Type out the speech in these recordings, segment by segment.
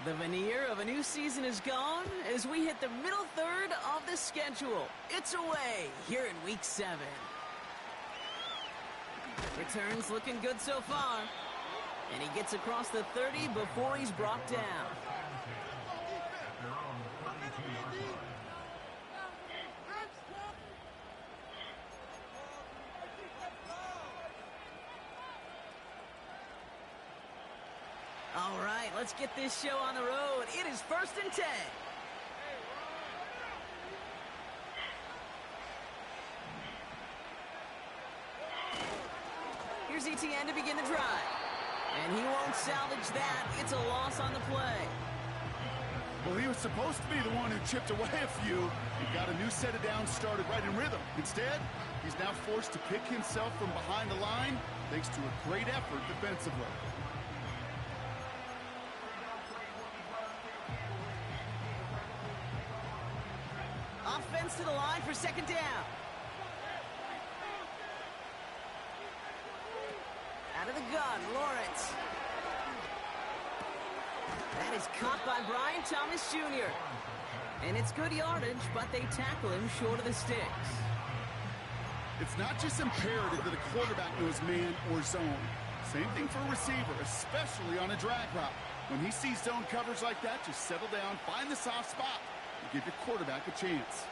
The veneer of a new season is gone as we hit the middle third of the schedule. It's away here in Week 7. Returns looking good so far. And he gets across the 30 before he's brought down. All right, let's get this show on the road. It is 1st and 10. Here's ETN to begin the drive. And he won't salvage that. It's a loss on the play. Well, he was supposed to be the one who chipped away a few. He got a new set of downs started right in rhythm. Instead, he's now forced to pick himself from behind the line thanks to a great effort defensively. Offense to the line for 2nd down. Out of the gun, Lawrence. That is caught by Brian Thomas Jr. And it's good yardage, but they tackle him short of the sticks. It's not just imperative that a quarterback knows man or zone. Same thing for a receiver, especially on a drag route. When he sees zone coverage like that, just settle down, find the soft spot, and give your quarterback a chance.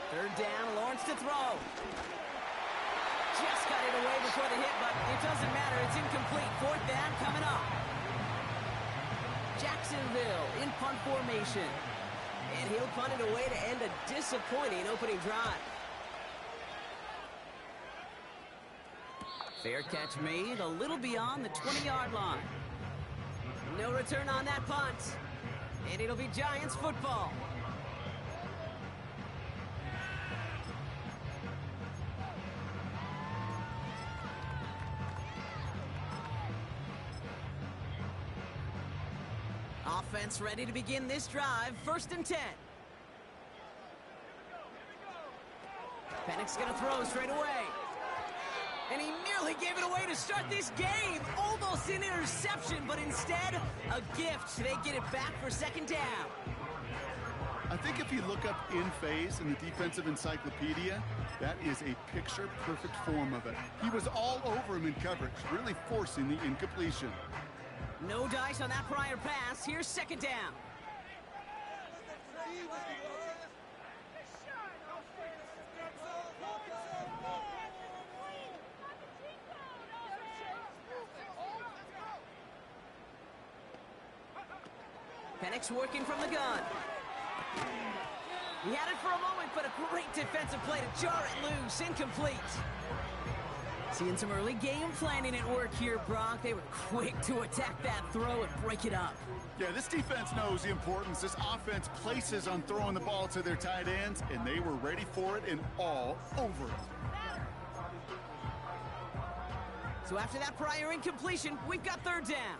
3rd down, Lawrence to throw. Just got it away before the hit, but it doesn't matter. It's incomplete. 4th down coming up. Jacksonville in punt formation. And he'll punt it away to end a disappointing opening drive. Fair catch made a little beyond the 20-yard line. No return on that punt. And it'll be Giants football. Offense ready to begin this drive. 1st and 10. Penix going to throw straight away. And he nearly gave it away to start this game. Almost an interception, but instead, a gift. They get it back for 2nd down. I think if you look up in phase in the defensive encyclopedia, that is a picture-perfect form of it. He was all over him in coverage, really forcing the incompletion. No dice on that prior pass. Here's 2nd down. Penix working from the gun. He had it for a moment, but a great defensive play to jar it loose. Incomplete. Seeing some early game planning at work here, Brock. They were quick to attack that throw and break it up. Yeah, this defense knows the importance this offense places on throwing the ball to their tight ends, and they were ready for it and all over it. So after that prior incompletion, we've got 3rd down.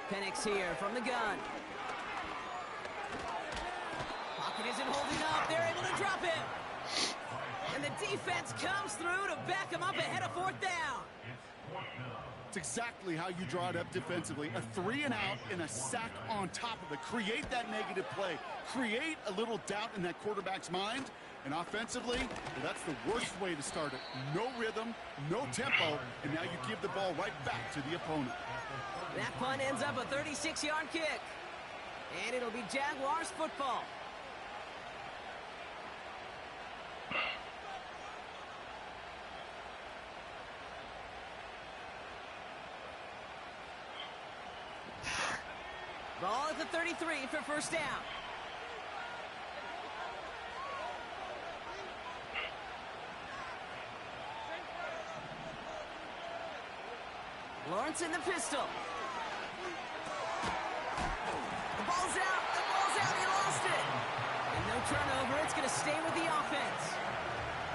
Penix here from the gun. Pocket isn't holding up. They're able to drop him. And the defense comes through to back him up ahead of 4th down. It's exactly how you draw it up defensively. A 3 and out and a sack on top of it. Create that negative play. Create a little doubt in that quarterback's mind. And offensively, well, that's the worst way to start it. No rhythm, no tempo, and now you give the ball right back to the opponent. That punt ends up a 36-yard kick. And it'll be Jaguars football. Ball at the 33 for 1st down. Lawrence in the pistol. The ball's out. The ball's out. He lost it. And no turnover. It's going to stay with the offense.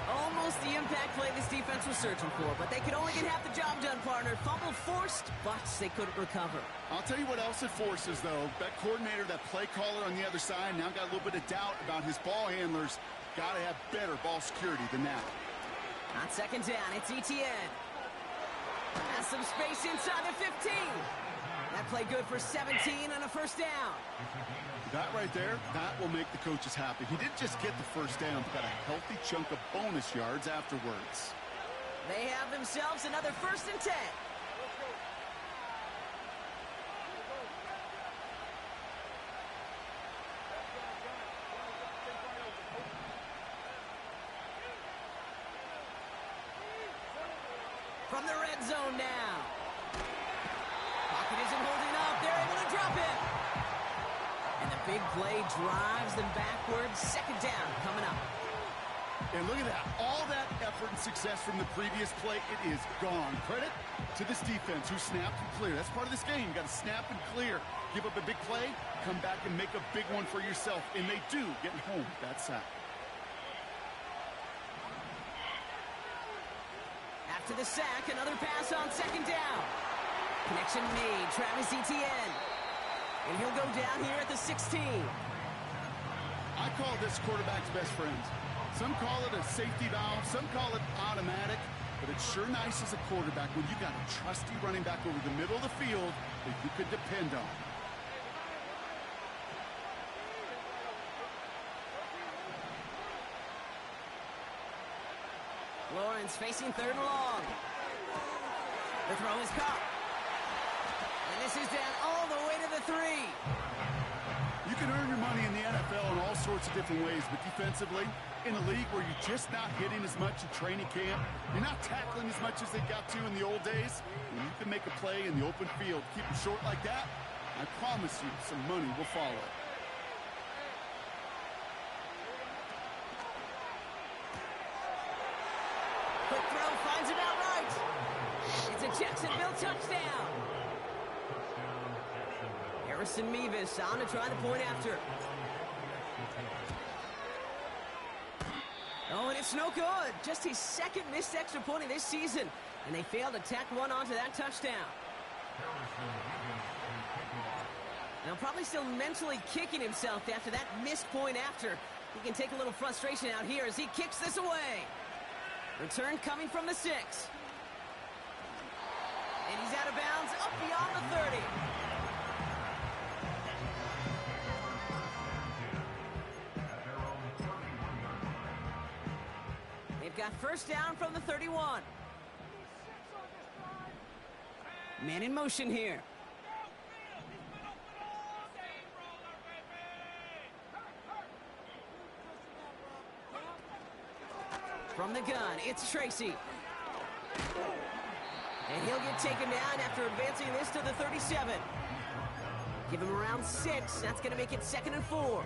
Almost the impact impact play this defense was searching for, but they could only get half the job done, partner. Fumble forced, but they couldn't recover. I'll tell you what else it forces, though. That coordinator, that play caller on the other side, now got a little bit of doubt about his ball handlers. Got to have better ball security than that. On second down, it's Etienne. Has some space inside the 15. That play good for 17 and a first down. That right there, that will make the coaches happy. He didn't just get the first down, but got a healthy chunk of bonus yards afterwards. They have themselves another 1st and 10. From the red zone now. Pocket isn't holding up. They're able to drop it. And the big play drives them backwards. Second down coming up. And look at that. All that effort and success from the previous play, it is gone. Credit to this defense who snapped and cleared. That's part of this game. You got to snap and clear. Give up a big play, come back and make a big one for yourself. And they do, getting home that sack. After the sack, another pass on second down. Connection made, Travis Etienne. And he'll go down here at the 16. I call this quarterback's best friend. Some call it a safety valve, some call it automatic, but it's sure nice as a quarterback when you got a trusty running back over the middle of the field that you could depend on. Lawrence facing 3rd and long. The throw is caught. And this is down all the way to the 3. You can earn your money in the NFL in all sorts of different ways, but defensively, in a league where you're just not hitting as much in training camp, you're not tackling as much as they got to in the old days, when you can make a play in the open field, keep them short like that, I promise you some money will follow. Quick throw finds it outright. It's a Jacksonville touchdown. Harrison Mevis on to try the point after. Oh, and it's no good. Just his 2nd missed extra point of this season. And they failed to tack one onto that touchdown. Now probably still mentally kicking himself after that missed point after. He can take a little frustration out here as he kicks this away. Return coming from the 6. And he's out of bounds up beyond the 30. They've got first down from the 31. Man in motion here. From the gun, it's Tracy. And he'll get taken down after advancing this to the 37. Give him around 6. That's going to make it 2nd and 4.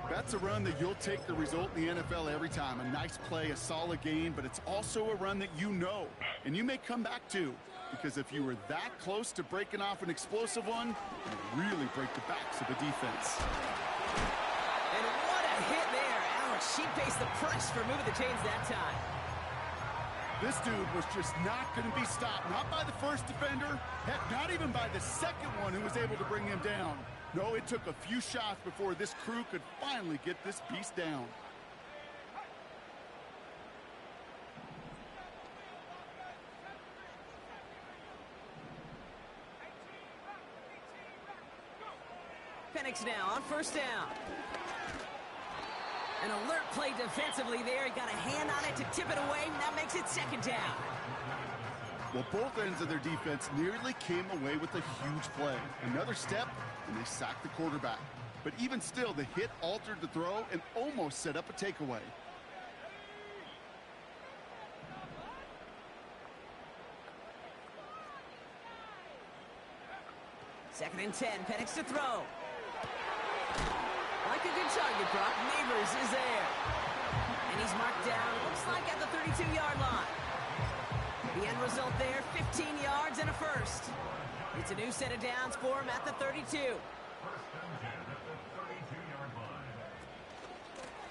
That's a run that you'll take the result in the NFL every time. A nice play, a solid game, but it's also a run that you know, and you may come back to, because if you were that close to breaking off an explosive one, it'd really break the backs of the defense. And what a hit there. Ouch, she faced the press for moving the chains that time. This dude was just not going to be stopped, not by the first defender, heck, not even by the second one who was able to bring him down. No, it took a few shots before this crew could finally get this beast down. Penix now on first down. An alert play defensively there. He got a hand on it to tip it away, and that makes it 2nd down. Well, both ends of their defense nearly came away with a huge play. Another step, and they sacked the quarterback. But even still, the hit altered the throw and almost set up a takeaway. Second and 10, Penix to throw. Like a good target, Brock. Neighbors is there. And he's marked down, looks like at the 32-yard line. The end result there, 15 yards and a first. It's a new set of downs for him at the 32.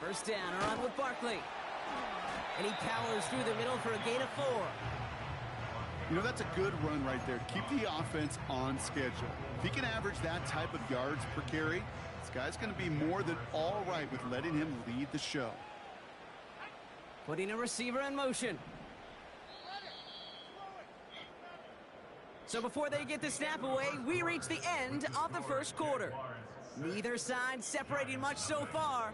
First down, a run with Barkley. And he powers through the middle for a gain of 4. You know, that's a good run right there. Keep the offense on schedule. If he can average that type of yards per carry, this guy's going to be more than all right with letting him lead the show. Putting a receiver in motion. So before they get the snap away, we reach the end of the first quarter. Neither side separating much so far.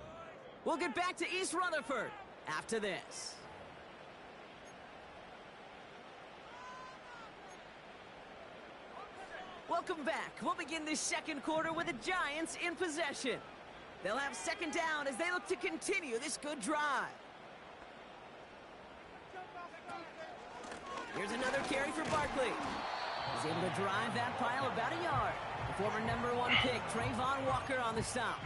We'll get back to East Rutherford after this. Welcome back. We'll begin this second quarter with the Giants in possession. They'll have second down as they look to continue this good drive. Here's another carry for Barkley. He's able to drive that pile about a yard. The former #1 pick, Trayvon Walker, on the stop.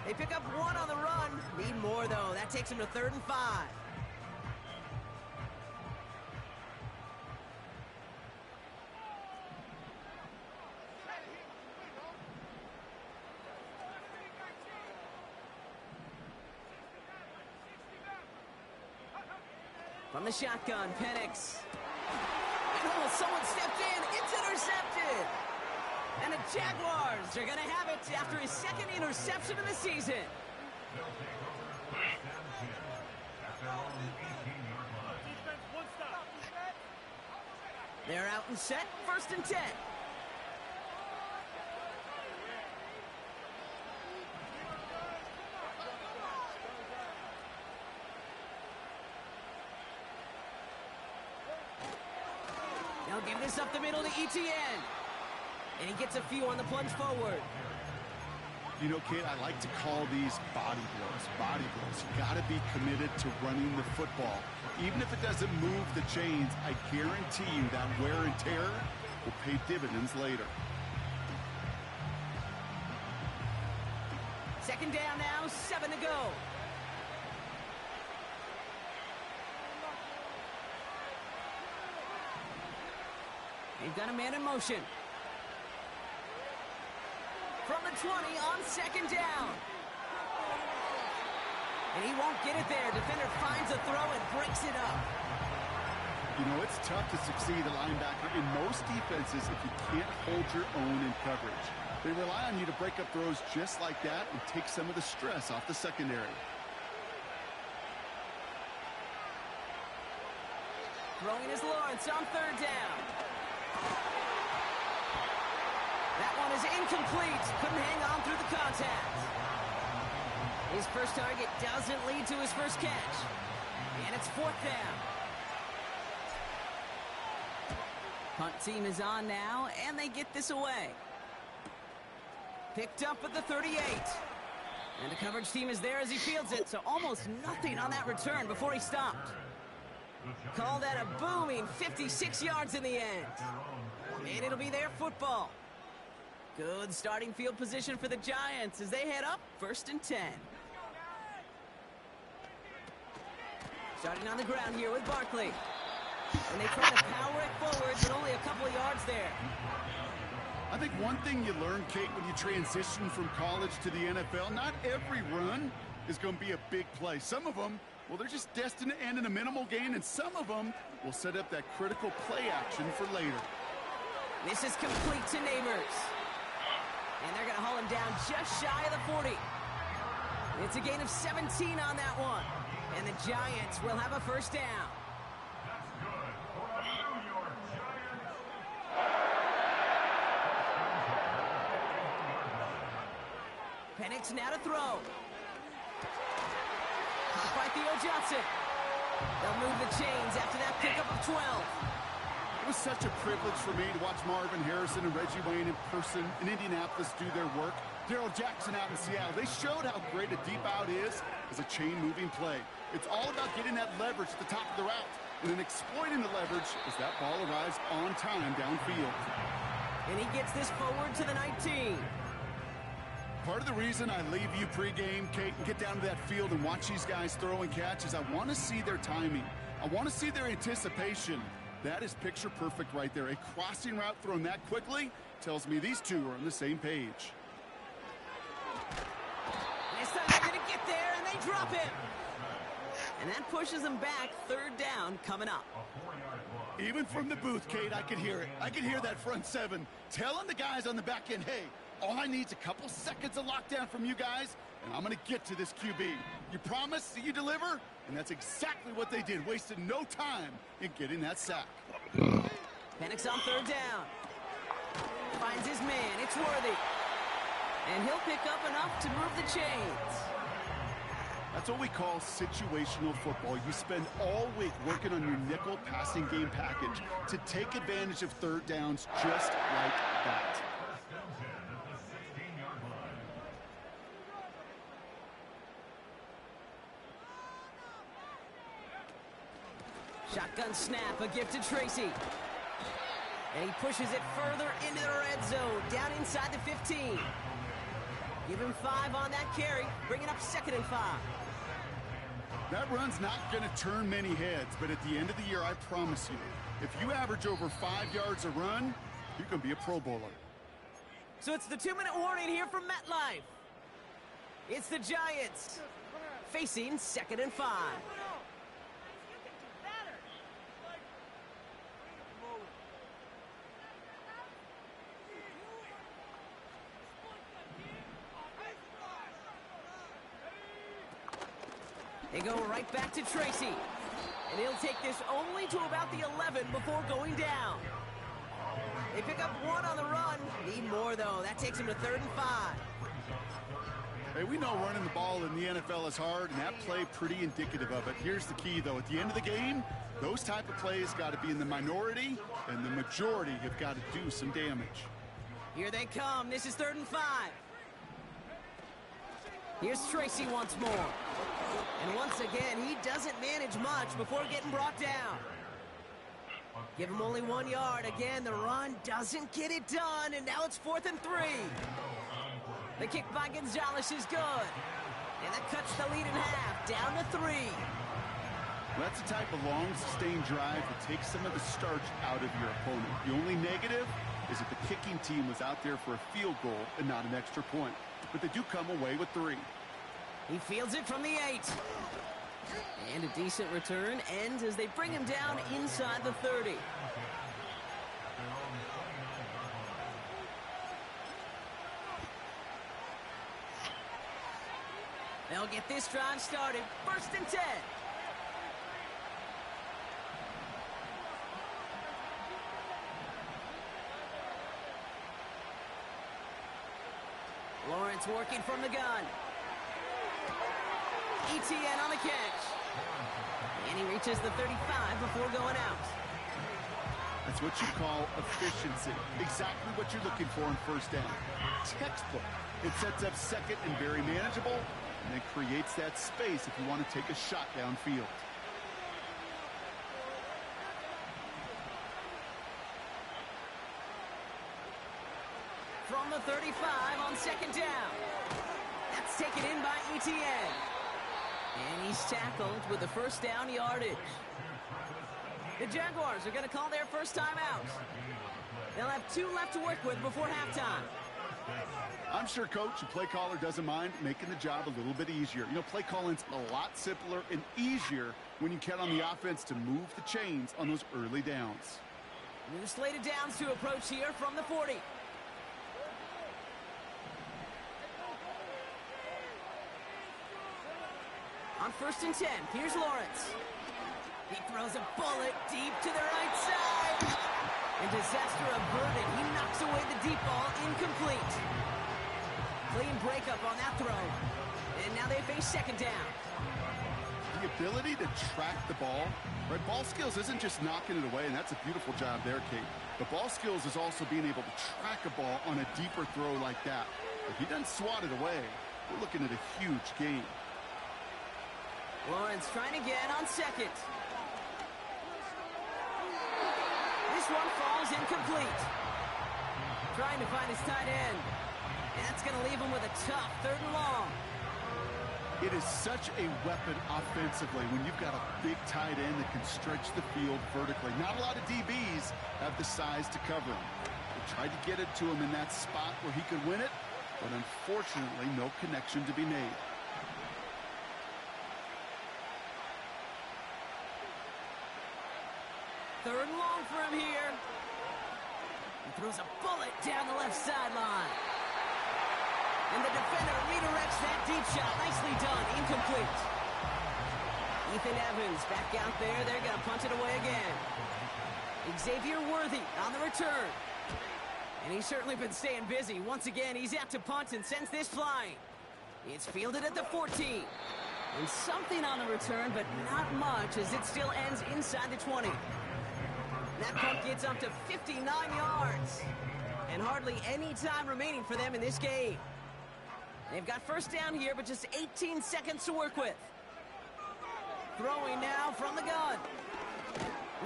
They pick up 1 on the run. Need more, though. That takes them to 3rd and 5. From the shotgun, Penix. Oh, someone stepped in. It's intercepted. And the Jaguars are going to have it after his 2nd interception of the season. They're out and set. 1st and 10. They'll give this up the middle to Etienne. And he gets a few on the plunge forward. You know, Kate, I like to call these body blows. Body blows. You got to be committed to running the football. Even if it doesn't move the chains, I guarantee you that wear and tear will pay dividends later. 2nd down now, 7 to go. They've got a man in motion. From the 20 on 2nd down. And he won't get it there. Defender finds a throw and breaks it up. You know, it's tough to succeed a linebacker in most defenses if you can't hold your own in coverage. They rely on you to break up throws just like that and take some of the stress off the secondary. Throwing is Lawrence on 3rd down. That one is incomplete. Couldn't hang on through the contact. His first target doesn't lead to his first catch. And it's 4th down. Punt team is on now, and they get this away. Picked up at the 38. And the coverage team is there as he fields it, so almost nothing on that return before he stopped. Call that a booming 56 yards in the end. And it'll be their football. Good starting field position for the Giants as they head up 1st and 10. Starting on the ground here with Barkley. And they try to power it forward, but only a couple of yards there. I think one thing you learn, Kate, when you transition from college to the NFL, not every run is going to be a big play. Some of them, well, they're just destined to end in a minimal gain, and some of them will set up that critical play action for later. This is complete to Neighbors. And they're going to haul him down just shy of the 40. It's a gain of 17 on that one. And the Giants will have a 1st down. Penix now to throw. By Theo Johnson. They'll move the chains after that pickup of 12. It was such a privilege for me to watch Marvin Harrison and Reggie Wayne in person in Indianapolis do their work. Darrell Jackson out in Seattle. They showed how great a deep out is as a chain-moving play. It's all about getting that leverage at the top of the route and then exploiting the leverage as that ball arrives on time downfield. And he gets this forward to the 19. Part of the reason I leave you pregame, Kate, and get down to that field and watch these guys throw and catch is I want to see their timing. I want to see their anticipation. That is picture perfect right there. A crossing route thrown that quickly tells me these two are on the same page. This time they're going to get there, and they drop him. And that pushes them back. Third down coming up. Even from the booth, Kate, I could hear it. I could hear that front seven telling the guys on the back end, hey, all I need is a couple seconds of lockdown from you guys, and I'm going to get to this QB. You promise that you deliver? And that's exactly what they did. Wasted no time in getting that sack. Penix on third down. Finds his man. It's Worthy. And he'll pick up enough to move the chains. That's what we call situational football. You spend all week working on your nickel passing game package to take advantage of third downs just like that. Shotgun snap, a gift to Tracy. And he pushes it further into the red zone, down inside the 15. Give him 5 on that carry, bringing up 2nd and 5. That run's not going to turn many heads, but at the end of the year, I promise you, if you average over 5 yards a run, you're going to be a Pro Bowler. So it's the 2-minute warning here from MetLife. It's the Giants facing 2nd and 5. They go right back to Tracy. And he'll take this only to about the 11 before going down. They pick up 1 on the run. Need more, though. That takes him to 3rd and 5. Hey, we know running the ball in the NFL is hard, and that play pretty indicative of it. Here's the key, though. At the end of the game, those type of plays got to be in the minority, and the majority have got to do some damage. Here they come. This is 3rd and 5. Here's Tracy once more. And once again, he doesn't manage much before getting brought down. Give him only 1 yard. Again, the run doesn't get it done, and now it's 4th and 3. The kick by Gonzalez is good. And that cuts the lead in half, down to 3. That's the type of long, sustained drive that takes some of the starch out of your opponent. The only negative is that the kicking team was out there for a field goal and not an extra point. But they do come away with 3. He fields it from the 8. And a decent return ends as they bring him down inside the 30. They'll get this drive started. 1st and 10. Lawrence working from the gun. ETN on the catch. And he reaches the 35 before going out. That's what you call efficiency. Exactly what you're looking for on 1st down. Textbook. It sets up 2nd and very manageable, and it creates that space if you want to take a shot downfield. From the 35 on 2nd down. That's taken in by ETN. And he's tackled with the 1st down yardage. The Jaguars are going to call their first timeout. They'll have 2 left to work with before halftime. I'm sure, Coach, the play caller doesn't mind making the job a little bit easier. You know, play calling's a lot simpler and easier when you count on the offense to move the chains on those early downs. New slated downs to approach here from the 40. On 1st and 10, here's Lawrence. He throws a bullet deep to the right side. And disaster averted. He knocks away the deep ball, incomplete. Clean breakup on that throw. And now they face 2nd down. The ability to track the ball, right? Ball skills isn't just knocking it away, and that's a beautiful job there, Kate. The ball skills is also being able to track a ball on a deeper throw like that. If he doesn't swat it away, we're looking at a huge gain. Lawrence trying again on 2nd. This one falls incomplete. Trying to find his tight end. And that's going to leave him with a tough 3rd and long. It is such a weapon offensively when you've got a big tight end that can stretch the field vertically. Not a lot of DBs have the size to cover him. They tried to get it to him in that spot where he could win it, but unfortunately no connection to be made. Third and long for him here. He throws a bullet down the left sideline. And the defender redirects that deep shot. Nicely done. Incomplete. Ethan Evans back out there. They're going to punt it away again. Xavier Worthy on the return. And he's certainly been staying busy. Once again, he's out to punt and sends this flying. It's fielded at the 14. And something on the return, but not much, as it still ends inside the 20. That punt gets up to 59 yards. And hardly any time remaining for them in this game. They've got first down here, but just 18 seconds to work with. Throwing now from the gun.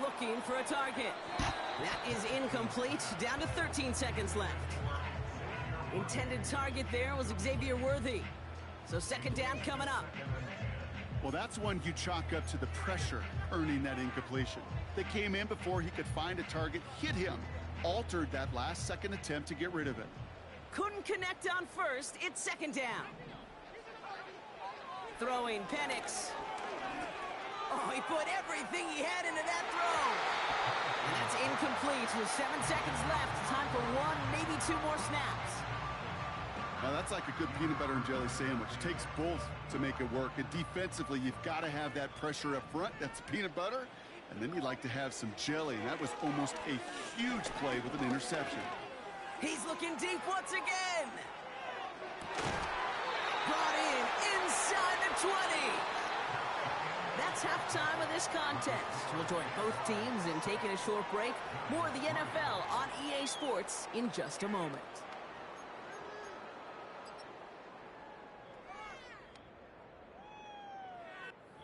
Looking for a target. That is incomplete. Down to 13 seconds left. Intended target there was Xavier Worthy. So second down coming up. Well, that's one you chalk up to the pressure earning that incompletion. They came in before he could find a target, hit him, altered that last second attempt to get rid of it. Couldn't connect on first. It's second down. Throwing Penix. Oh, he put everything he had into that throw. And that's incomplete with 7 seconds left. Time for one, maybe two more snaps. Now, that's like a good peanut butter and jelly sandwich. It takes both to make it work. And defensively, you've got to have that pressure up front. That's peanut butter. And then you like to have some jelly. And that was almost a huge play with an interception. He's looking deep once again. Brought in inside the 20. That's halftime of this contest. We'll join both teams in taking a short break. More of the NFL on EA Sports in just a moment.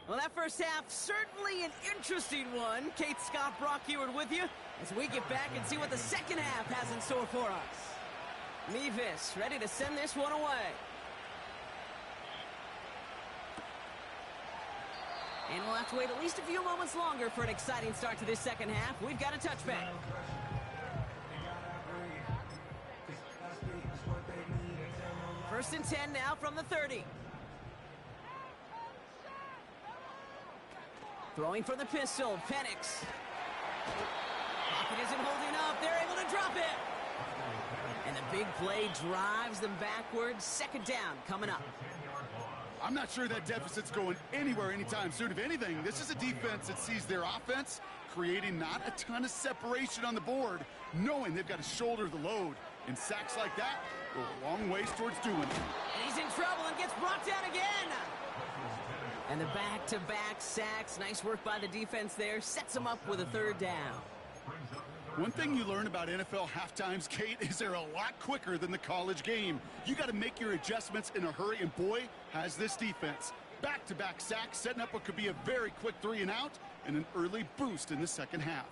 Well, that first half, certainly an interesting one. Kate Scott, Brock Ewart with you as we get back and see what the second half has in store for us. Mevis ready to send this one away. And we'll have to wait at least a few moments longer for an exciting start to this second half. We've got a touchback. First and 10 now from the 30. Throwing for the pistol, Penix. Pocket isn't holding up. They're able to drop it. And the big play drives them backwards. Second down coming up. I'm not sure that deficit's going anywhere anytime soon. If anything, this is a defense that sees their offense creating not a ton of separation on the board, knowing they've got to shoulder the load. And sacks like that go a long ways towards doing it. And he's in trouble and gets brought down again. And the back-to-back sacks. Nice work by the defense there. Sets them up with a third down. One thing you learn about NFL halftimes, Kate, is they're a lot quicker than the college game. You got to make your adjustments in a hurry, and boy, has this defense. Back-to-back sacks, setting up what could be a very quick 3 and out, and an early boost in the second half.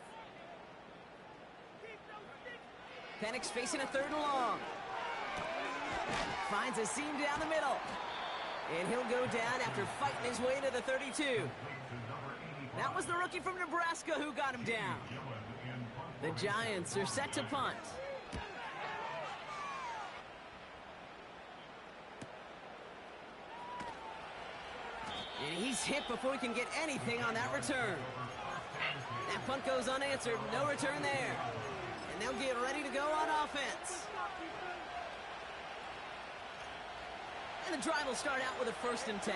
Penix facing a third and long. Finds a seam down the middle. And he'll go down after fighting his way to the 32. That was the rookie from Nebraska who got him down. The Giants are set to punt. And he's hit before he can get anything on that return. That punt goes unanswered. No return there. And they'll get ready to go on offense. And the drive will start out with a 1st and 10.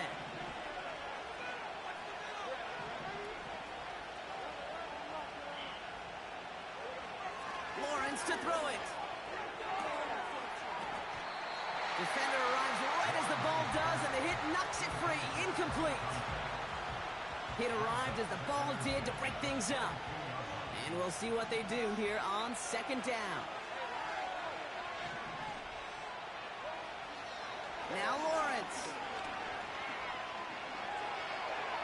Lawrence to throw it. Defender arrives right as the ball does, and the hit knocks it free. Incomplete. Hit arrived as the ball did to break things up. And we'll see what they do here on second down. Now Lawrence.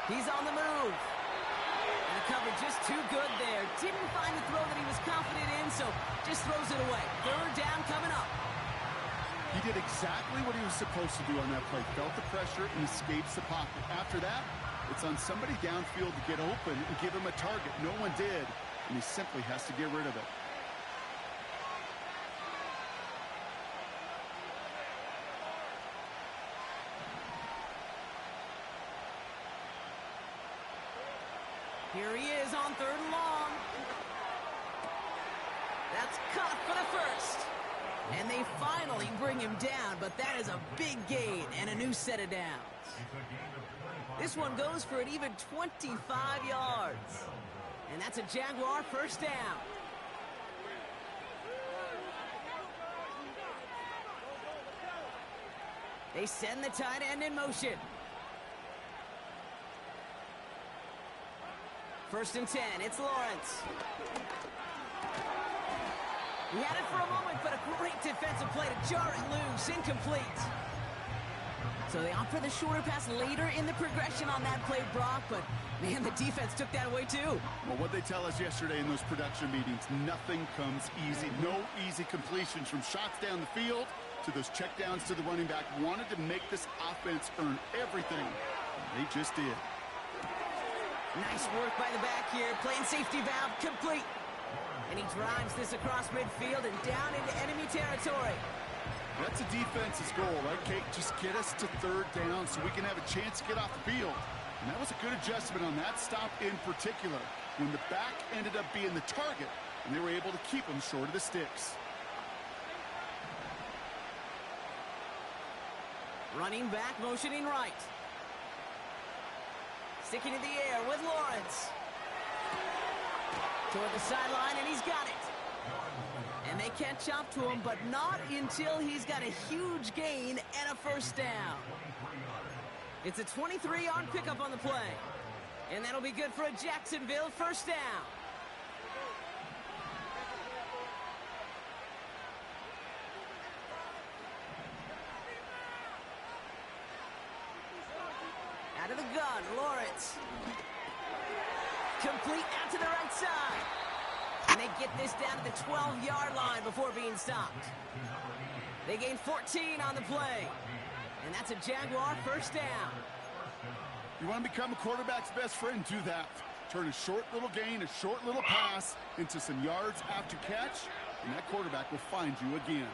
He's on the move. And the coverage just too good there. Didn't find the throw that he was confident in, so just throws it away. Third down coming up. He did exactly what he was supposed to do on that play. Felt the pressure and escapes the pocket. After that, it's on somebody downfield to get open and give him a target. No one did, and he simply has to get rid of it. Here he is on third and long. That's caught for the first. And they finally bring him down, but that is a big gain and a new set of downs. This one goes for an even 25 yards. And that's a Jaguar first down. They send the tight end in motion. 1st and 10, it's Lawrence. He had it for a moment, but a great defensive play to jar it loose, incomplete. So they opt for the shorter pass later in the progression on that play, Brock, but man, the defense took that away too. Well, what they tell us yesterday in those production meetings, nothing comes easy. No easy completions from shots down the field to those checkdowns to the running back. Wanted to make this offense earn everything. They just did. Nice work by the back here. Playing safety valve complete. And he drives this across midfield and down into enemy territory. That's a defense's goal, right, Kate? Just get us to 3rd down so we can have a chance to get off the field. And that was a good adjustment on that stop in particular, when the back ended up being the target, and they were able to keep him short of the sticks. Running back, motioning right. Sticking in the air with Lawrence. Toward the sideline, and he's got it. And they catch up to him, but not until he's got a huge gain and a first down. It's a 23-yard pickup on the play. And that'll be good for a Jacksonville first down. Out of the gun, Lawrence. Complete out to the right side. And they get this down to the 12-yard line before being stopped. They gain 14 on the play. And that's a Jaguar first down. You want to become a quarterback's best friend? Do that. Turn a short little gain, a short little pass into some yards after catch, and that quarterback will find you again.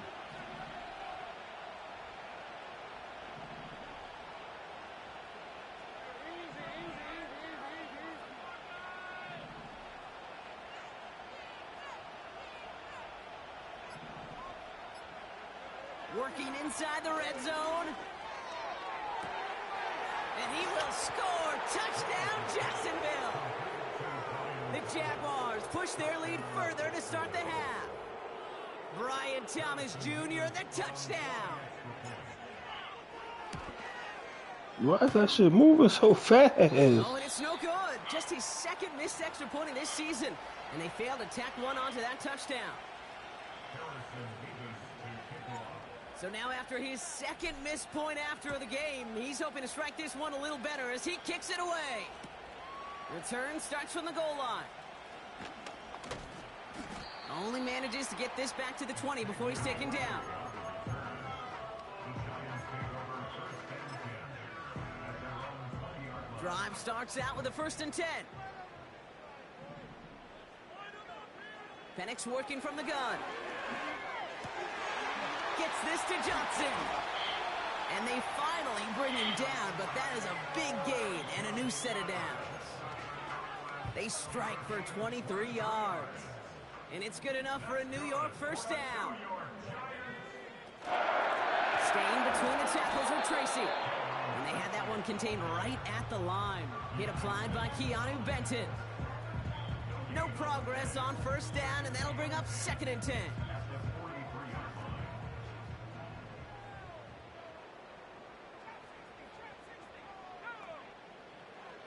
Working inside the red zone. And he will score. Touchdown, Jacksonville. The Jaguars push their lead further to start the half. Brian Thomas Jr., the touchdown. Why is that shit moving so fast? Oh, and it's no good. Just his 2nd missed extra point of this season. And they failed to tack one onto that touchdown. So now after his 2nd missed point after the game, he's hoping to strike this one a little better as he kicks it away. Return starts from the goal line. Only manages to get this back to the 20 before he's taken down. Drive starts out with a 1st and 10. Penix working from the gun. Gets this to Johnson. And they finally bring him down, but that is a big gain and a new set of downs. They strike for 23 yards. And it's good enough for a New York first down. Staying between the tackles with Tracy. And they had that one contained right at the line. Hit applied by Keanu Benton. No progress on first down, and that'll bring up 2nd and 10.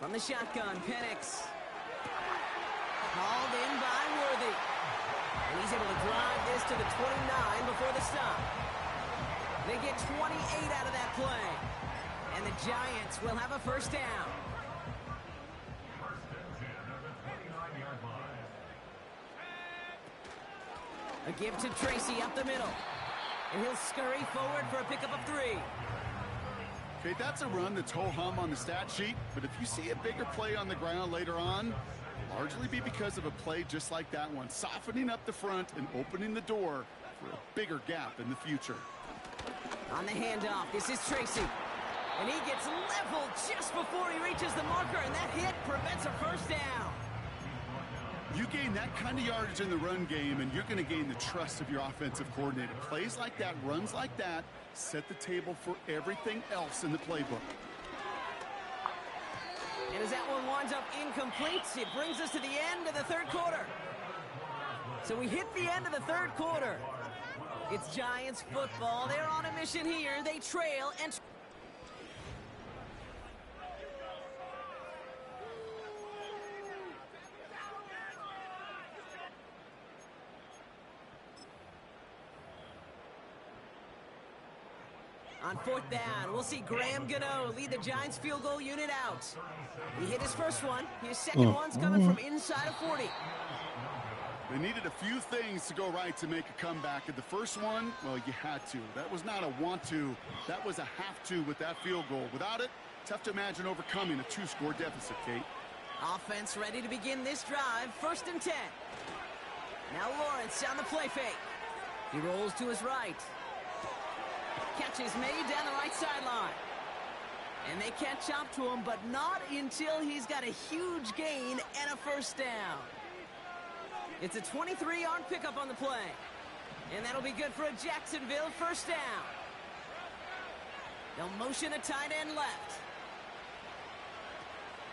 From the shotgun, Penix. Called in by Worthy. And he's able to drive this to the 29 before the stop. They get 28 out of that play. And the Giants will have a first down. A give to Tracy up the middle. And he'll scurry forward for a pickup of 3. Okay, that's a run that's ho-hum on the stat sheet, but if you see a bigger play on the ground later on, largely be because of a play just like that one, softening up the front and opening the door for a bigger gap in the future. On the handoff, this is Tracy. And he gets leveled just before he reaches the marker, and that hit prevents a first down. You gain that kind of yardage in the run game, and you're going to gain the trust of your offensive coordinator. Plays like that, runs like that, set the table for everything else in the playbook. And as that one winds up incomplete, it brings us to the end of the third quarter. So we hit the end of the third quarter. It's Giants football. They're on a mission here. They trail and... On fourth down, we'll see Graham Gano lead the Giants field goal unit out. He hit his first one. His second one's coming from inside of 40. They needed a few things to go right to make a comeback. And the first one, well, you had to. That was not a want to. That was a have to with that field goal. Without it, tough to imagine overcoming a 2-score deficit, Kate. Offense ready to begin this drive. 1st and 10. Now Lawrence on the play fake. He rolls to his right. Catch is made down the right sideline. And they catch up to him, but not until he's got a huge gain and a first down. It's a 23-yard pickup on the play. And that'll be good for a Jacksonville first down. They'll motion a tight end left.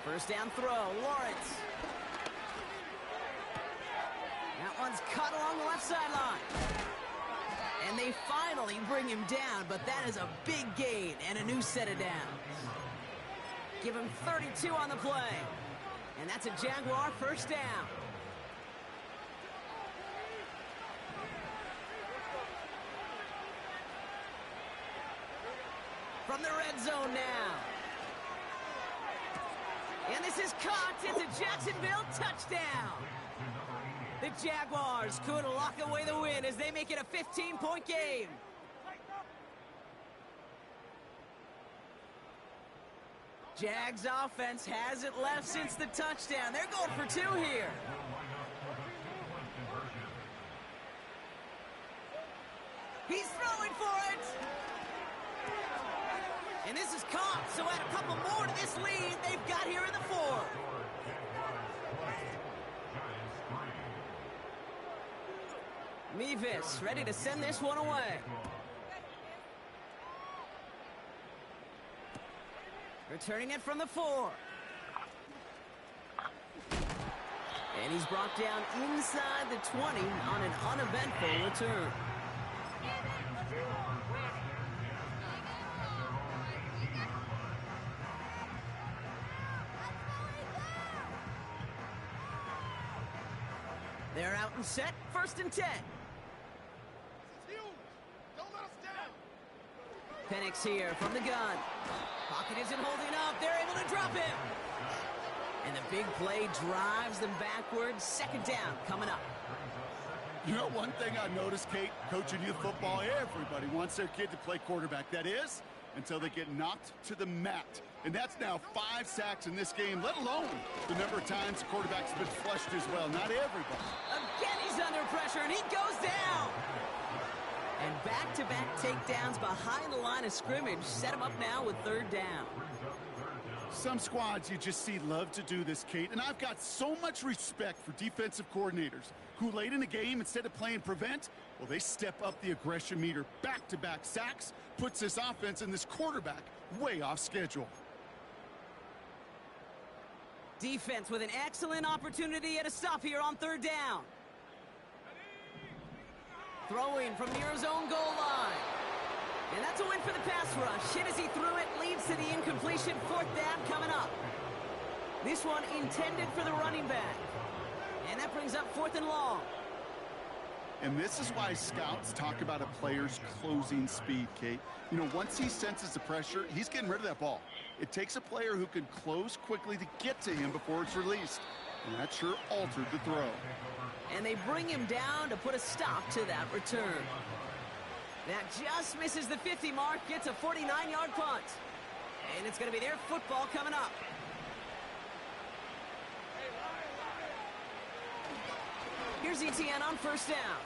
First down throw, Lawrence. That one's cut along the left sideline. And they finally bring him down, but that is a big gain and a new set of downs. Give him 32 on the play. And that's a Jaguar first down. From the red zone now. And this is caught. It's a Jacksonville touchdown. The Jaguars could lock away the win as they make it a 15-point game. Jags offense hasn't left since the touchdown. They're going for 2 here. He's throwing for it. And this is caught, so add a couple more to this lead they've got here in the 4th. Mevis ready to send this one away. Returning it from the 4. And he's brought down inside the 20 on an uneventful return. They're out and set. 1st and 10. Penix here from the gun. Pocket isn't holding up. They're able to drop him. And the big play drives them backwards. 2nd down coming up. You know, one thing I noticed, Kate, coaching youth football, everybody wants their kid to play quarterback. That is, until they get knocked to the mat. And that's now 5 sacks in this game, let alone the number of times the quarterback's been flushed as well. Not everybody. Again, he's under pressure, and he goes down. And back-to-back takedowns behind the line of scrimmage set him up now with 3rd down. Some squads you just see love to do this, Kate, and I've got so much respect for defensive coordinators who late in the game, instead of playing prevent, well, they step up the aggression meter. Back-to-back sacks puts this offense and this quarterback way off schedule. Defense with an excellent opportunity at a stop here on 3rd down. Throwing from near his own goal line. And that's a win for the pass rush. Hit as he threw it, leads to the incompletion. 4th down coming up. This one intended for the running back. And that brings up 4th and long. And this is why scouts talk about a player's closing speed, Kate. You know, once he senses the pressure, he's getting rid of that ball. It takes a player who can close quickly to get to him before it's released. And that sure altered the throw. And they bring him down to put a stop to that return. That just misses the 50 mark, gets a 49-yard punt. And it's going to be their football coming up. Here's Etienne on 1st down.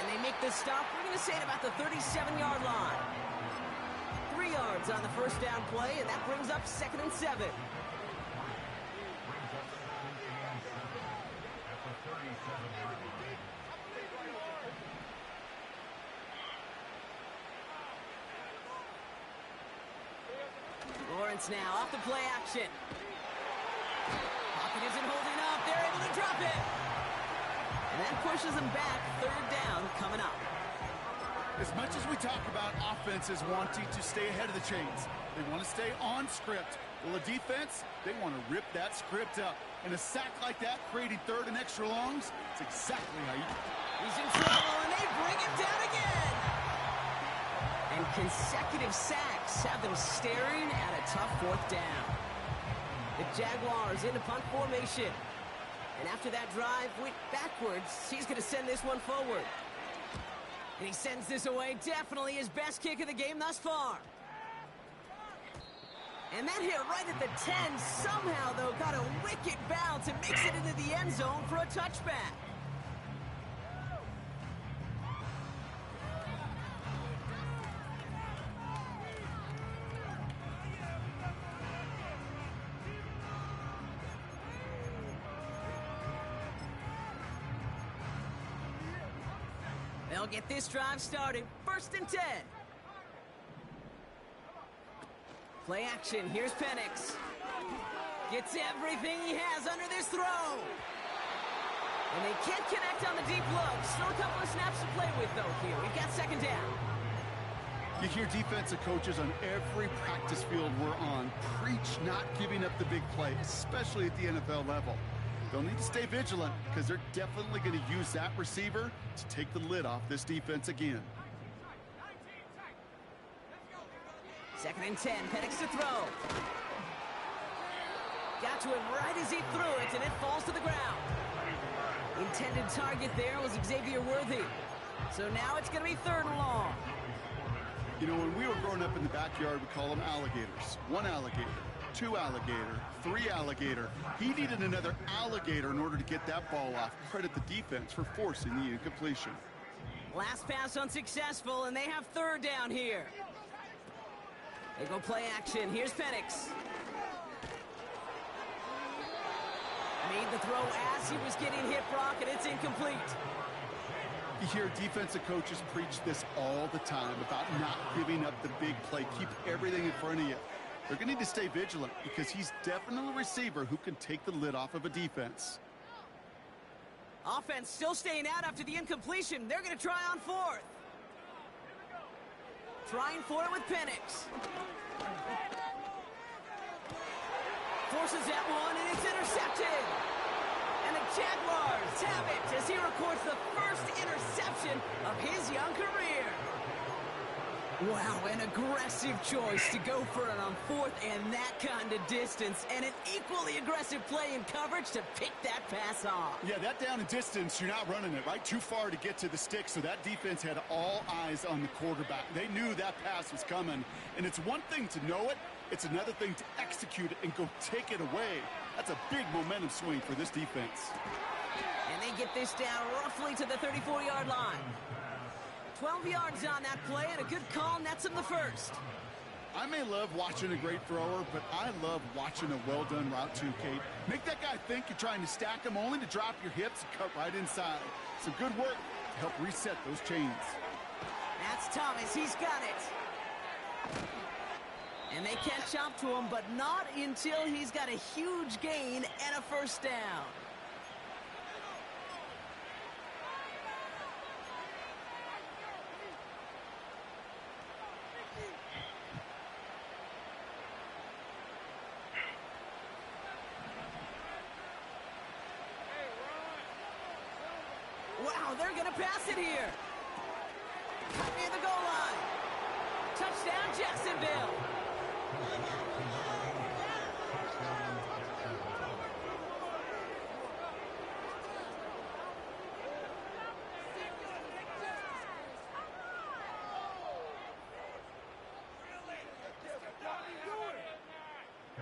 And they make the stop, we're going to say at about the 37-yard line. 3 yards on the 1st down play, and that brings up 2nd and 7. Defense now off the play action. Pocket isn't holding up. They're able to drop it. And that pushes them back. Third down coming up. As much as we talk about offenses wanting to stay ahead of the chains, they want to stay on script. Well, a defense, they want to rip that script up. And a sack like that, creating third and extra longs, it's exactly how you... He's in trouble, and they bring him down again. And consecutive sacks have them staring at a tough fourth down. The Jaguars into punt formation. And after that drive went backwards, he's going to send this one forward. And he sends this away. Definitely his best kick of the game thus far. And that hit right at the 10. Somehow, though, got a wicked bounce and makes it into the end zone for a touchback. They'll get this drive started. 1st and 10. Play action. Here's Penix. Gets everything he has under this throw. And they can't connect on the deep look. Still a couple of snaps to play with, though, here. We've got 2nd down. You hear defensive coaches on every practice field we're on preach not giving up the big play, especially at the NFL level. They'll need to stay vigilant because they're definitely going to use that receiver to take the lid off this defense again. 2nd and 10. Penix to throw. Got to him right as he threw it, and it falls to the ground. Intended target there was Xavier Worthy. So now it's going to be 3rd and long. You know, when we were growing up in the backyard, we call them alligators. 1 alligator, 2 alligator, 3 alligator. He needed another alligator in order to get that ball off. Credit the defense for forcing the incompletion. Last pass unsuccessful, and they have 3rd down here. They go play action. Here's Penix. Made the throw as he was getting hit, Brock, and it's incomplete. You hear defensive coaches preach this all the time about not giving up the big play. Keep everything in front of you. They're going to need to stay vigilant because he's definitely a receiver who can take the lid off of a defense. Offense still staying out after the incompletion. They're going to try on 4th. Trying for it with Penix. Forces that one, and it's intercepted. And the Jaguars have it as he records the first interception of his young career. Wow, an aggressive choice to go for it on 4th and that kind of distance, and an equally aggressive play in coverage to pick that pass off. Yeah, that down and distance, you're not running it, right? Too far to get to the stick, so that defense had all eyes on the quarterback. They knew that pass was coming, and it's one thing to know it, it's another thing to execute it and go take it away. That's a big momentum swing for this defense. And they get this down roughly to the 34-yard line. 12 yards on that play, and a good call nets him the 1st. I may love watching a great thrower, but I love watching a well-done route too, Kate. Make that guy think you're trying to stack him only to drop your hips and cut right inside. Some good work to help reset those chains. That's Thomas. He's got it. And they catch up to him, but not until he's got a huge gain and a 1st down. Wow, they're going to pass it here. Cut near the goal line. Touchdown, Jacksonville.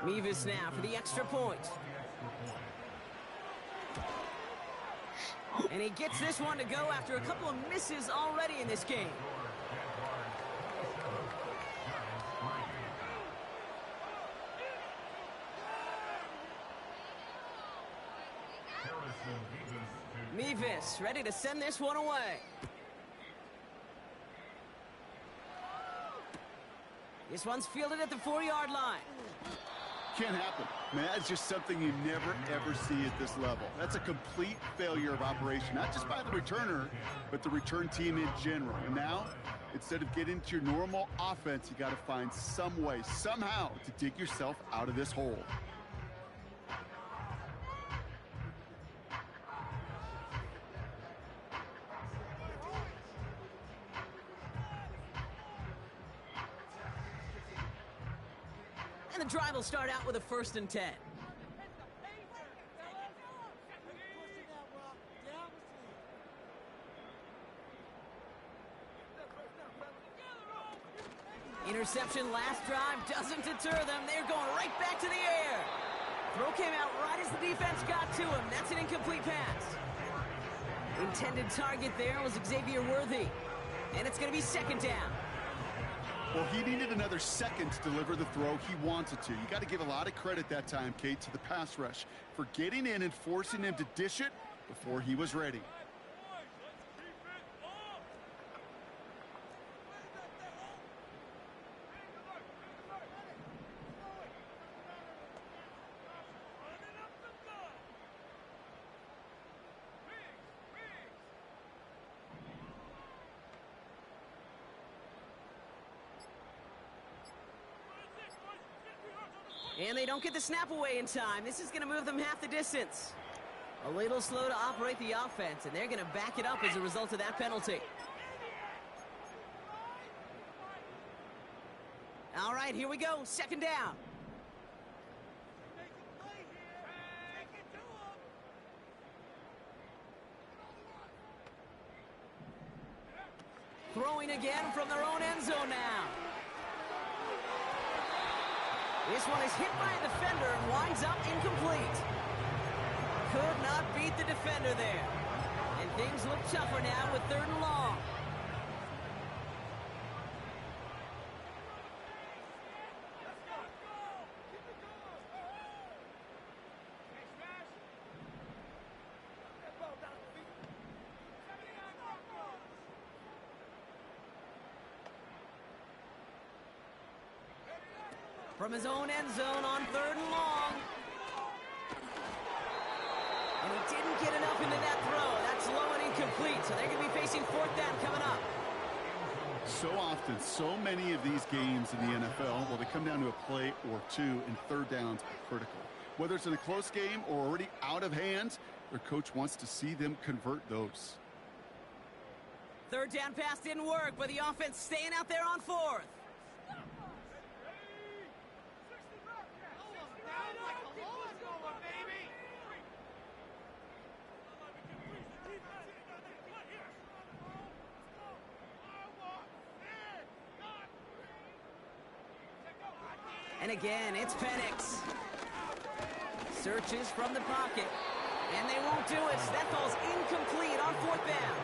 Mevis now for the extra point. And he gets this one to go after a couple of misses already in this game. Mevis ready to send this one away. This one's fielded at the 4-yard line. Can't happen. Man, that's just something you never, ever see at this level. That's a complete failure of operation, not just by the returner, but the return team in general. And now, instead of getting to your normal offense, you got to find some way, somehow, to dig yourself out of this hole. And the drive will start out with a 1st and 10. Interception last drive doesn't deter them. They're going right back to the air. Throw came out right as the defense got to him. That's an incomplete pass. Intended target there was Xavier Worthy. And it's going to be 2nd down. Well, he needed another second to deliver the throw he wanted to. You got to give a lot of credit that time, Kate, to the pass rush for getting in and forcing him to dish it before he was ready. And they don't get the snap away in time. This is going to move them half the distance. A little slow to operate the offense, and they're going to back it up as a result of that penalty. All right, here we go. 2nd down. Throwing again from their own end zone now. This one is hit by a defender and winds up incomplete. Could not beat the defender there. And things look tougher now with 3rd and long. From his own end zone on 3rd and long. And he didn't get enough into that throw. That's low and incomplete, so they're going to be facing 4th down coming up. So often, so many of these games in the NFL, well, they come down to a play or two, and 3rd downs are critical. Whether it's in a close game or already out of hand, their coach wants to see them convert those. 3rd down pass didn't work, but the offense staying out there on 4th. And again, it's Penix. Searches from the pocket. And they won't do it. That ball's incomplete on 4th down.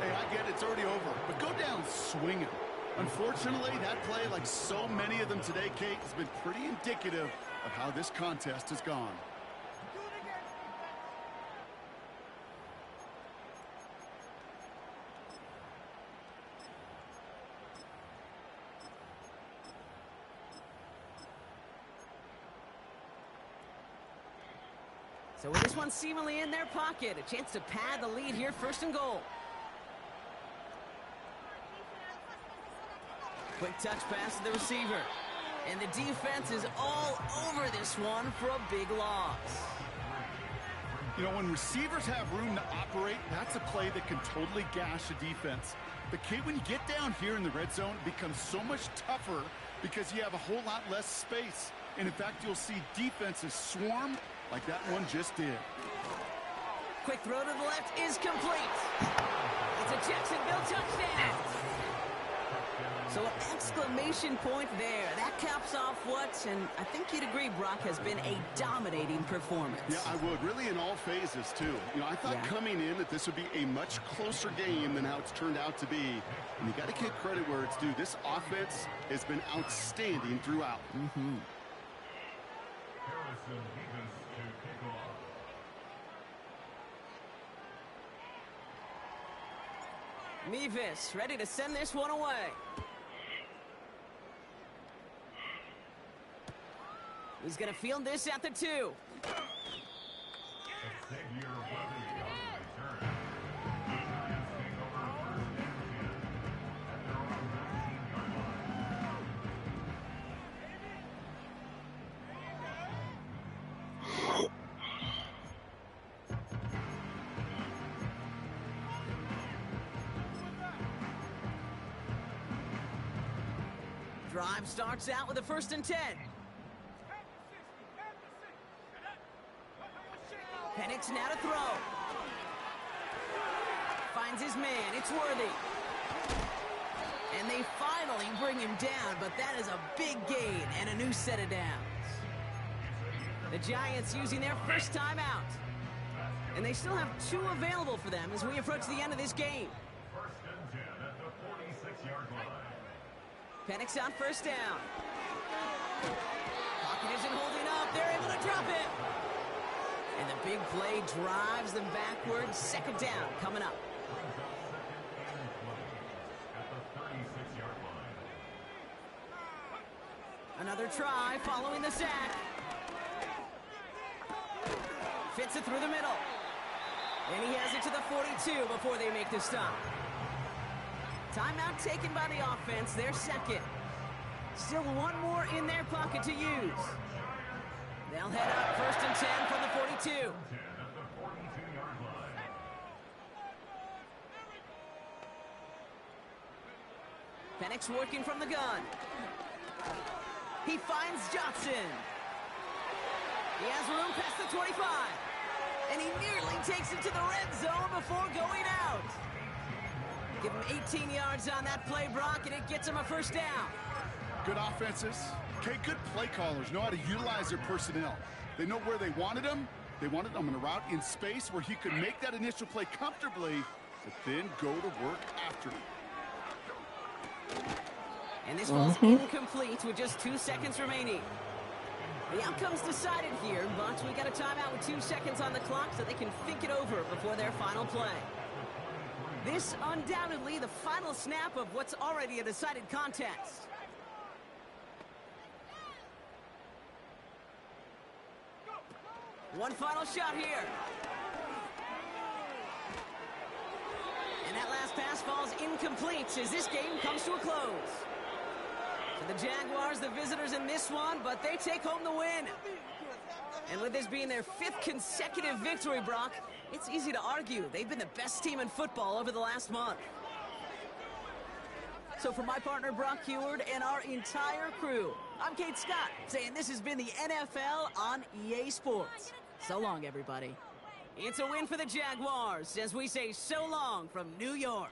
Hey, I get it. It's already over. But go down swinging. Unfortunately, that play, like so many of them today, Kate, has been pretty indicative of how this contest has gone. So with this one seemingly in their pocket, a chance to pad the lead here, 1st and goal. Quick touch pass to the receiver. And the defense is all over this one for a big loss. You know, when receivers have room to operate, that's a play that can totally gash a defense. But, Kate, when you get down here in the red zone, it becomes so much tougher because you have a whole lot less space. And, in fact, you'll see defenses swarm like that one just did. Quick throw to the left is complete. It's a Jacksonville touchdown. So an exclamation point there. That caps off what, and I think you'd agree, Brock, has been a dominating performance. Yeah, I would. Really in all phases, too. You know, I thought coming in that this would be a much closer game than how it's turned out to be. And you got to give credit where it's due. This offense has been outstanding throughout. Harrison Mevis to kick off. Mevis ready to send this one away. He's going to field this at the 2. Xavier Worthy on the return. The Giants take over 1st and 10 at their own 13-yard line. Drive starts out with a 1st and 10. Penix now to throw. Finds his man. It's Worthy. And they finally bring him down, but that is a big gain and a new set of downs. The Giants using their first timeout. And they still have 2 available for them as we approach the end of this game. 1st and 10 at the 46-yard line. Penix on 1st down. Pocket isn't holding up. They're able to drop it. And the big play drives them backwards. 2nd down coming up. Brings up 2nd and 20 at the 36-yard line. Another try following the sack. Fits it through the middle. And he has it to the 42 before they make the stop. Timeout taken by the offense, their 2nd. Still 1 more in their pocket to use. They'll head up 1st and 10 from the 42. 10 at the 42-yard line. Penix working from the gun. He finds Johnson. He has room past the 25. And he nearly takes it to the red zone before going out. Give him 18 yards on that play, Brock, and it gets him a 1st down. Good offenses. Okay, good play callers know how to utilize their personnel. They know where they wanted him. They wanted him in a route in space where he could make that initial play comfortably, but then go to work after it. And this ball's incomplete with just 2 seconds remaining. The outcome's decided here, but we got a timeout with 2 seconds on the clock so they can think it over before their final play. This undoubtedly the final snap of what's already a decided contest. One final shot here. And that last pass falls incomplete as this game comes to a close. So the Jaguars, the visitors in this one, but they take home the win. And with this being their 5th consecutive victory, Brock, it's easy to argue they've been the best team in football over the last month. So for my partner, Brock Huard, and our entire crew, I'm Kate Scott, saying this has been the NFL on EA Sports. So long, everybody. It's a win for the Jaguars as we say so long from New York.